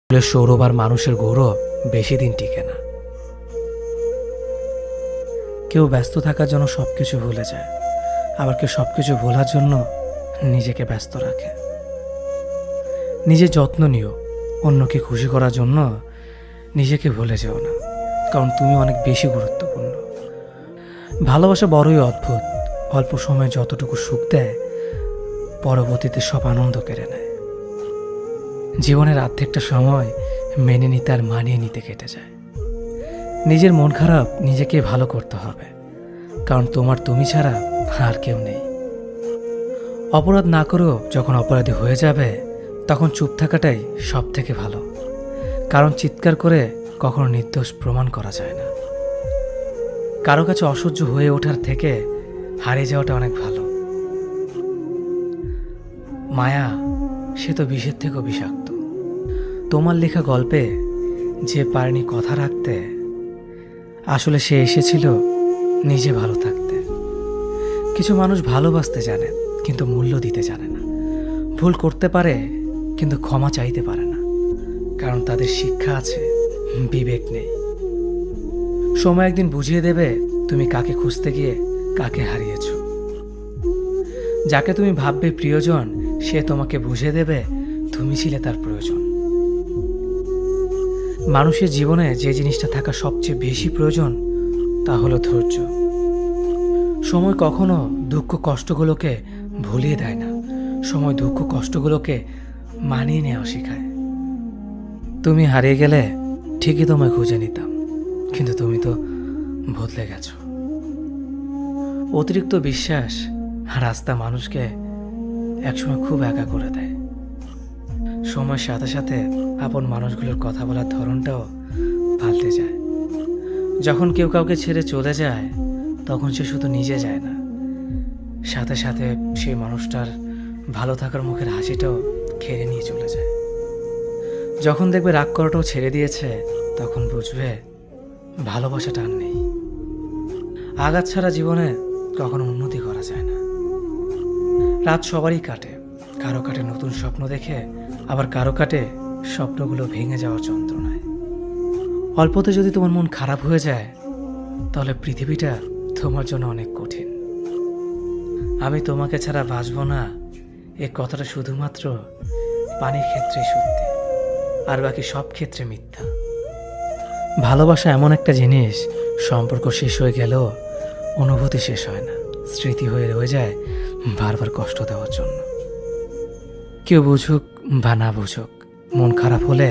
সৌরভ আর মানুষের গৌরব বেশি দিন টিকে না। কেউ ব্যস্ত থাকার জন্য সবকিছু ভুলে যায়, আবার কেউ সবকিছু ভোলার জন্য নিজেকে ব্যস্ত রাখে। নিজের যত্ন নিও, অন্যকে খুশি করার জন্য নিজেকে ভুলে যেও না, কারণ তুমি অনেক বেশি গুরুত্বপূর্ণ। ভালোবাসা বড়ই অদ্ভুত, অল্প সময়ে যতটুকু সুখ দেয় পরবর্তীতে সব আনন্দ কেড়ে নেয়। জীবনের অর্ধেকটা সময় মেনে নিতে আর মানিয়ে নিতে কেটে যায়। নিজের মন খারাপ নিজেকে ভালো করতে হবে, কারণ তোমার তুমি ছাড়া আর কেউ নেই। অপরাধ না করেও যখন অপরাধী হয়ে যাবে তখন চুপ থাকাটাই সব থেকে ভালো, কারণ চিৎকার করে কখনো নির্দোষ প্রমাণ করা যায় না। কারো কাছে অসহ্য হয়ে ওঠার থেকে হারিয়ে যাওয়াটা অনেক ভালো। মায়া সে তো বিষের থেকেও বিষাক্ত। তোমার লেখা গল্পে যে পারেনি কথা রাখতে, আসলে সে এসেছিল নিজে ভালো থাকতে। কিছু মানুষ ভালোবাসতে জানে কিন্তু মূল্য দিতে জানে না। ভুল করতে পারে কিন্তু ক্ষমা চাইতে পারে না, কারণ তাদের শিক্ষা আছে, বিবেক নেই। সময় একদিন বুঝিয়ে দেবে তুমি কাকে খুঁজতে গিয়ে কাকে হারিয়েছ। যাকে তুমি ভাববে প্রিয়জন, সে তোমাকে বুঝিয়ে দেবে তুমি ছিলে তার প্রয়োজন। মানুষের জীবনে যে জিনিসটা থাকা সবচেয়ে বেশি প্রয়োজন তা হলো ধৈর্য। সময় কখনো দুঃখ কষ্টগুলোকে ভুলিয়ে দেয় না, সময় দুঃখ কষ্টগুলোকে মানিয়ে নেওয়া শেখায়। তুমি হারিয়ে গেলে ঠিকই তোমায় খুঁজে নিতাম, কিন্তু তুমি তো বদলে গেছো। অতিরিক্ত বিশ্বাস আর রাস্তা মানুষকে একসময় খুব একা করে দেয়। সময়ের সাথে সাথে আপন মানুষগুলোর কথা বলার ধরনটাও পাল্টে যায়। যখন কেউ কাউকে ছেড়ে চলে যায় তখন সে শুধু নিজে যায় না, সাথে সাথে সেই মানুষটার ভালো থাকার মুখের হাসিটাও কেড়ে নিয়ে চলে যায়। যখন দেখবে রাগ করাটাও ছেড়ে দিয়েছে তখন বুঝবে ভালোবাসাটা আর নেই। আঘাত ছাড়া জীবনে কখনো উন্নতি করা যায় না। রাত সবারই কাটে, কারো কাটে নতুন স্বপ্ন দেখে, আবার কারো কাটে স্বপ্নগুলো ভেঙে যাওয়ার যন্ত্রণায়। অল্পতে যদি তোমার মন খারাপ হয়ে যায় তাহলে পৃথিবীটা তোমার জন্য অনেক কঠিন। আমি তোমাকে ছাড়া বাঁচব না, এ কথাটা শুধুমাত্র পানির ক্ষেত্রে সত্যি, আর বাকি সব ক্ষেত্রে মিথ্যা। ভালোবাসা এমন একটা জিনিস, সম্পর্ক শেষ হয়ে গেলেও অনুভূতি শেষ হয় না, স্মৃতি হয়ে রয়ে যায় বারবার কষ্ট দেওয়ার জন্য। কেউ বুঝুক বা না বুঝুক, মন খারাপ হলে